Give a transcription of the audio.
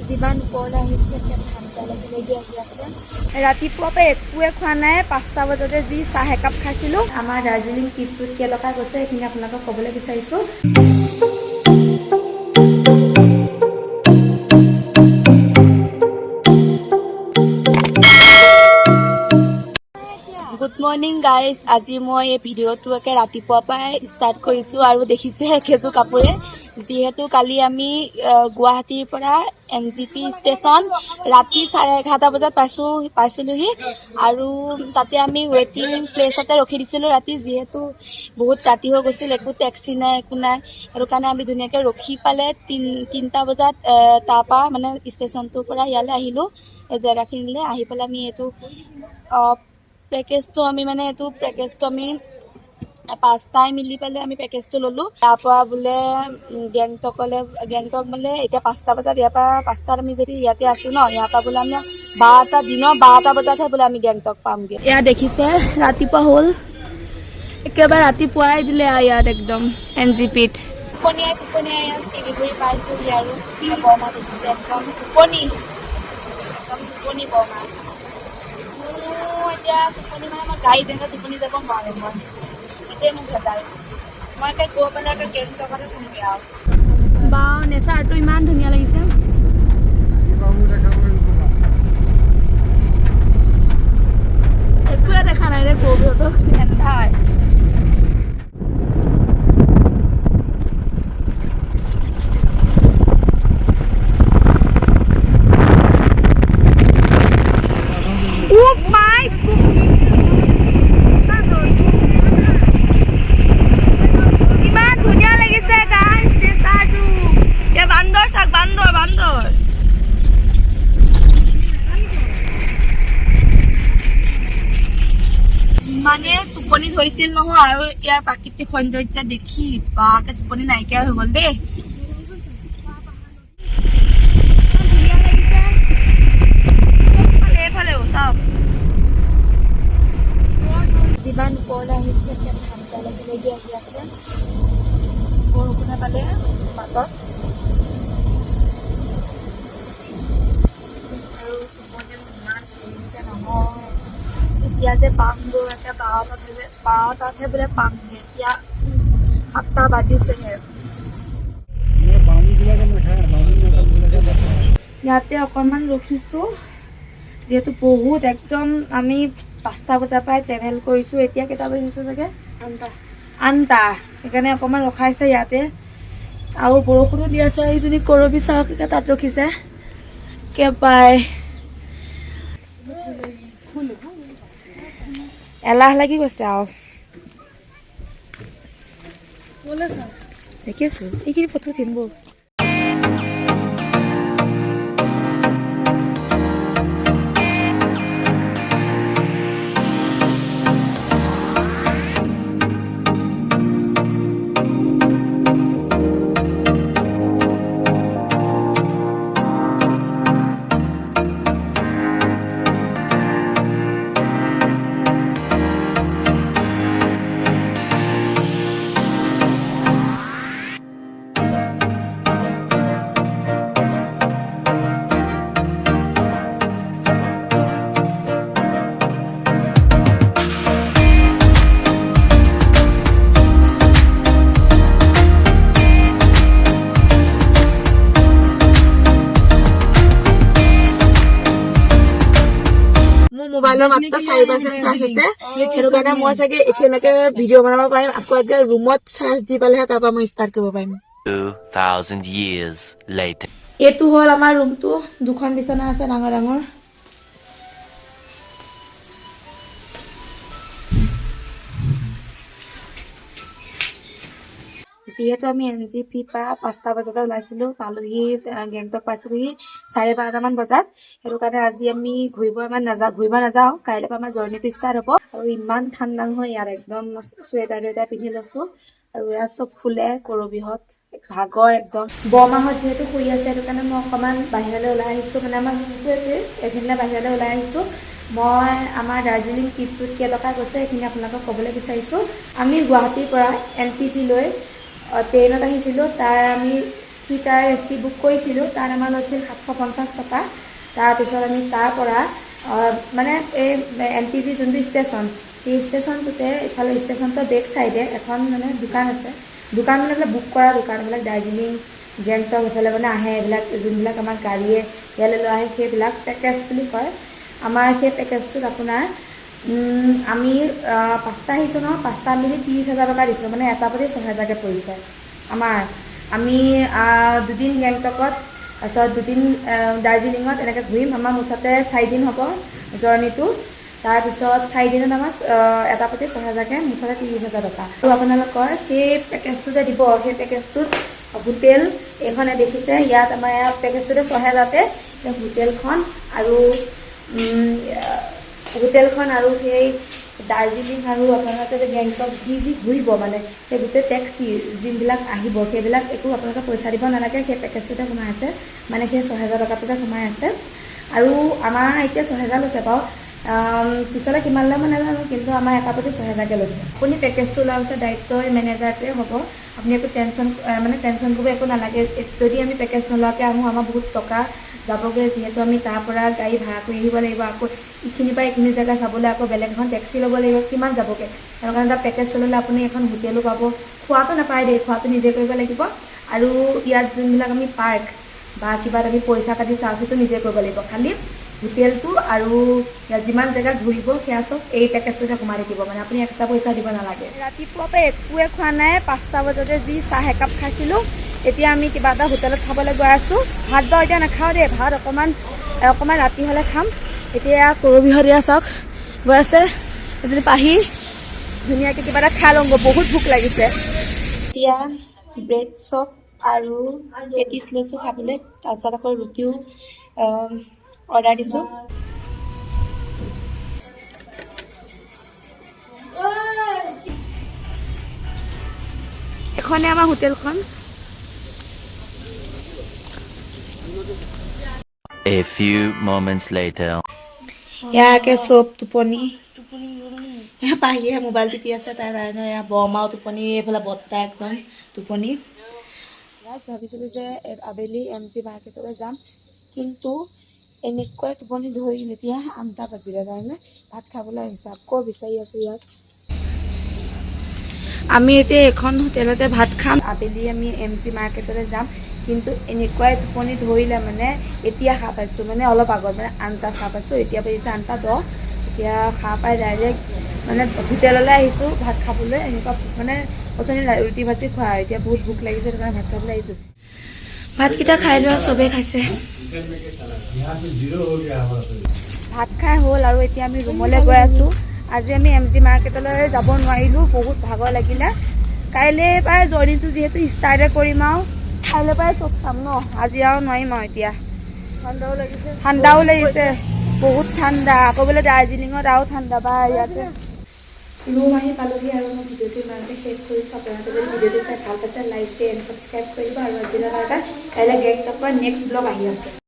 যিমান ওপৰলৈ আহিছোঁ এতিয়া ঠাণ্ডা লাগি আহি আছে। ৰাতিপুৱাৰ পৰা একোৱে খোৱা নাই, 5টা বজাতে যি চাহ একাপ খাইছিলোঁ। আমাৰ দাৰ্জিলিং ট্ৰিপটোত কেনেকুৱা গৈছে সেইখিনি আপোনালোকক ক'বলৈ বিচাৰিছোঁ। গুড মৰ্ণিং গাইজ, আজি মই এই ভিডিঅ'টো ৰাতিপুৱাৰ পৰাই ষ্টাৰ্ট কৰিছোঁ আৰু দেখিছে একেযোৰ কাপোৰে। যিহেতু কালি আমি গুৱাহাটীৰ পৰা NGP ষ্টেচন ৰাতি 11:30 বজাত পাইছিলোহি আৰু তাতে আমি ৱেটিং প্লেচতে ৰখি দিছিলোঁ ৰাতি। যিহেতু বহুত ৰাতি হৈ গৈছিল, একো টেক্সি নাই, একো নাই, সেইটো কাৰণে আমি ধুনীয়াকৈ ৰখি পালে 3টা বজাত তাৰপৰা মানে ষ্টেচনটোৰ পৰা ইয়ালৈ আহিলোঁ, এই জেগাখিনিলৈ আহি পেলাই আমি এইটো পেকেজটো আমি 5টাই মিলি পেলাই আমি পেকেজটো ল'লোঁ। তাৰ পৰা বোলে গেংটক বোলে এতিয়া 5টা বজাত, ইয়াৰ পৰা 5টাত আমি যদি ইয়াতে আছোঁ ন, ইয়াৰ পৰা বোলে আমি 12টা বজাতহে বোলে আমি গেংটক পামগৈ। এয়া দেখিছে ৰাতিপুৱা হ'ল, একেবাৰে ৰাতিপুৱাই দিলে আৰু ইয়াত একদম NGPত। টোপনিয়াই চিলিগুৰি পাইছোঁহি আৰু বৰমা দেখিছে একদম টোপনি বৰমা। এতিয়া টোপনি মানে মই গাড়ী তেনেকৈ টোপনি যাব নোৱাৰোঁ, মই সেইটোৱে মোক ভেজাল। মই গৈ পেলাই গেংটকতে শুমগৈ আৰু। বা নেচাৰটো ইমান ধুনীয়া লাগিছে। একোৱে দেখা নাই ৰে গৌৰৱহঁতক, এন্ধাৰ। মানে টোপনি ধৰিছিল নহয়, আৰু ইয়াৰ প্ৰাকৃতিক সৌন্দৰ্য দেখি বাকে টোপনি নাইকিয়া হৈ গ'ল দেই। ধুনীয়া লাগিছে এইফালেও চাওক। যিমান ওপৰলৈ আহিছোঁ এতিয়া ঠাণ্ডা লাগি আহি আছে, বৰষুণে পালে বাটত। আৰু টোপনিও ইমান ধৰিছে নহয়। এতিয়া যে পামগৈ, এতিয়া 12টাতহে বোলে পামগৈ। এতিয়া 7টা বাজিছেহে। ইয়াতে অকণমান ৰখিছোঁ, যিহেতু বহুত একদম আমি 5টা বজাৰ পৰাই ট্ৰেভেল কৰিছোঁ। এতিয়া কেইটা বাজিছে চাগে? 8টা। সেইকাৰণে অকণমান ৰখাইছে ইয়াতে, আৰু বৰষুণো দি আছে। এইজনী কৰবী চাওক, তাত ৰখিছে একেবাৰে। এলাহ লাগি গৈছে আৰু দেখিছোঁ এইখিনি ফটো চিনব। মোবাইলৰ মাত্ৰ 4% চাৰ্জ আছে, সেইটো কাৰণে মই চাগে এতিয়ালৈকে ভিডিঅ' বনাব পাৰিম। আকৌ একে ৰুমত চাৰ্জ দি পালেহে তাৰ পৰা মই ষ্টাৰ্ট কৰিব পাৰিম। 2000 years later. এইটো হ'ল আমাৰ ৰুমটো, 2খন বিচনা আছে ডাঙৰ ডাঙৰ। যিহেতু আমি NGPৰ পৰা 5টা বজাতে ওলাইছিলোঁ, পালোহি গেংটক পাইছোঁহি 12:30মান বজাত। সেইটো কাৰণে আজি আমি ঘূৰিব নাযাওঁ, কাইলৈ পৰা আমাৰ জাৰ্ণিটো ষ্টাৰ্ট হ'ব। আৰু ইমান ঠাণ্ডা নহয় ইয়াত, একদম চুৱেটাৰ পিন্ধি লৈছোঁ। আৰু ইয়াত চব ফুলে, কৰবীহঁত ভাগৰ একদম। বৰমাহঁত যিহেতু শুই আছে, সেইটো কাৰণে মই অকণমান বাহিৰলৈ ওলাই আহিছোঁ। মানে আমাৰ এইখিনিলে বাহিৰলৈ ওলাই আহিছোঁ। মই আমাৰ দাৰ্জিলিং ট্ৰিপটোত কেনেকুৱা গৈছে সেইখিনি আপোনালোকক ক'বলৈ বিচাৰিছোঁ। আমি গুৱাহাটীৰ পৰা NPT লৈ ট্ৰেইনত আহিছিলোঁ। তাৰ আমি সি তাৰ এচি বুক কৰিছিলোঁ, তাৰ আমাৰ লৈছিল 750 টকা। তাৰপিছত আমি তাৰ পৰা মানে এই NTG যোনটো ষ্টেচন, সেই ষ্টেচনটোতে ইফালে ষ্টেচনটোৰ বেক চাইডে এখন মানে দোকান আছে। দোকান মানে এইবিলাক বুক কৰা দোকান, এইবিলাক দাৰ্জিলিং গেংটক এইফালে মানে আহে, এইবিলাক যোনবিলাক আমাৰ গাড়ীয়ে ইয়ালৈ লৈ আহে সেইবিলাক পেকেজ বুলি কয়। আমাৰ সেই পেকেজটোত আপোনাৰ আমি 5টা আহিছোঁ ন, 5টা মিলি 30,000 টকা দিছোঁ, মানে এটা প্ৰতি 6,000কৈ পৰিছে আমাৰ। আমি 2 দিন গেংটকত, তাৰপিছত 2 দিন দাৰ্জিলিঙত এনেকৈ ঘূৰিম। আমাৰ মুঠতে 4 দিন হ'ব জাৰ্ণিটো। তাৰপিছত 4 দিনত আমাৰ এটা প্ৰতি 6,000কৈ, মুঠতে 30,000 টকা। আৰু আপোনালোকৰ সেই পেকেজটো যে দিব, সেই পেকেজটোত হোটেল এইখনে দেখিছে, ইয়াত আমাৰ ইয়াত পেকেজটোতে 6,000তে হোটেলখন আৰু সেই দাৰ্জিলিং আৰু আপোনালোকে যে গেংটক যি ঘূৰিব মানে সেই গোটেই টেক্সি যিবিলাক আহিব সেইবিলাক একো আপোনালোকে পইচা দিব নালাগে, সেই পেকেজটোতে সোমাই আছে, মানে সেই 6,000 টকাটোতে সোমাই আছে। আৰু আমাৰ এতিয়া 6,000 লৈছে বাৰু, পিছলৈ কিমান লয় মই নাজানো, কিন্তু আমাৰ এটা প্ৰতি 6,000কৈ লৈছে। আপুনি পেকেজটো লোৱাৰ পিছত দায়িত্ব মেনেজাৰটোৱে হ'ব, আপুনি একো টেনশ্যন কৰিব একো নালাগে। যদি আমি পেকেজ নোলোৱাকৈ আহোঁ, আমাৰ বহুত টকা যাবগৈ, যিহেতু আমি তাৰ পৰা গাড়ী ভাড়া কৰি আহিব লাগিব, আকৌ এইখিনিৰ পৰা এইখিনি জেগা চাবলৈ আকৌ বেলেগ এখন টেক্সি ল'ব লাগিব, কিমান যাবগৈ। সেইটো কাৰণে এটা পেকেজ ল'লে আপুনি এখন হোটেলো পাব, খোৱাটো নাপায় দেই, খোৱাটো নিজে কৰিব লাগিব। আৰু ইয়াত যোনবিলাক আমি পাৰ্ক বা কিবা আমি পইচা পাতি চাওঁ সেইটো নিজে কৰিব লাগিব, খালি হোটেলটো আৰু যিমান জেগা ঘূৰিব সেয়া চব এই পেকেজটোতে সোমাই থাকিব, মানে আপুনি এক্সট্ৰা পইচা দিব নালাগে। ৰাতিপুৱাৰ পৰা একোৱে খোৱা নাই, 5টা বজাতে যি চাহ একাপ খাইছিলোঁ। এতিয়া আমি কিবা এটা হোটেলত খাবলৈ গৈ আছোঁ। ভাত বাৰু এতিয়া নাখাওঁ দেই, ভাত অকণমান ৰাতি হ'লে খাম। এতিয়া কৰবিহতীয়া চাওক গৈ আছে, এজনী পাহি ধুনীয়াকৈ কিবা এটা খাই লওঁগৈ, বহুত ভোক লাগিছে। এতিয়া ব্ৰেড চপ আৰু পেটিছ লৈছোঁ খাবলৈ, তাৰপিছত আকৌ ৰুটিও অৰ্ডাৰ দিছোঁ। এখনে আমাৰ হোটেলখন। A few moments later. ইয়াকে চব টোপনি পাহিয়ে মোবাইল টিপি আছে, তাই এয়া বৰমাও টোপনি, এইফালে বৰ্তা একদম টোপনি। ভাবিছিলোঁ যে আবেলি MG মাৰ্কেটলৈ যাম, কিন্তু এনেকুৱাই টোপনি ধৰিল। এতিয়া 8টা বাজিলে, কাৰণে ভাত খাবলৈ আহিছোঁ, আকৌ বিচাৰি আছোঁ ইয়াত। আমি এতিয়া এখন হোটেলতে ভাত খাম। আবেলি আমি MG মাৰ্কেটলৈ যাম, কিন্তু এনেকুৱাই টোপনি ধৰিলে, মানে এতিয়া সাৰ পাইছোঁ, মানে অলপ আগত মানে 8টাত সাৰ পাইছোঁ, এতিয়া বাজিছে 8:10। এতিয়া সাৰ পাই ডাইৰেক্ট মানে হোটেললৈ আহিছোঁ ভাত খাবলৈ। এনেকুৱা মানে অথনি ৰুটি ভাজি খোৱা, এতিয়া বহুত ভোক লাগিছে, সেইটো কাৰণে ভাত খাবলৈ আহিছোঁ। ভাতকেইটা খাই লোৱা, চবেই খাইছে। ভাত খাই হ'ল আৰু এতিয়া আমি ৰুমলৈ গৈ আছোঁ। আজি আমি MG মাৰ্কেটলৈ যাব নোৱাৰিলোঁ, বহুত ভাগৰ লাগিলে। কাইলৈ পৰাই জাৰ্ণিটো যিহেতু ষ্টাৰ্টে কৰিম আৰু কাইলৈ পৰাই চব চাম ন, আজি আৰু নোৱাৰিম আৰু। এতিয়া ঠাণ্ডাও লাগিছে, বহুত ঠাণ্ডা। আকৌ বোলে দাৰ্জিলিঙত আৰু ঠাণ্ডা বা ইয়াতে। ৰুম আহি পালোহি আৰু মই ভিডিঅ'টো ইমানতে শেষ কৰিছোঁ। আপোনালোকে যদি ভিডিঅ'টো চাই ভাল পাইছে, লাইক, শ্বেয়াৰ, ছাবস্ক্ৰাইব কৰি দিব। আৰু আজিলৈ কাইলৈ গেংটকৰ নেক্সট ব্লগ আহি আছে।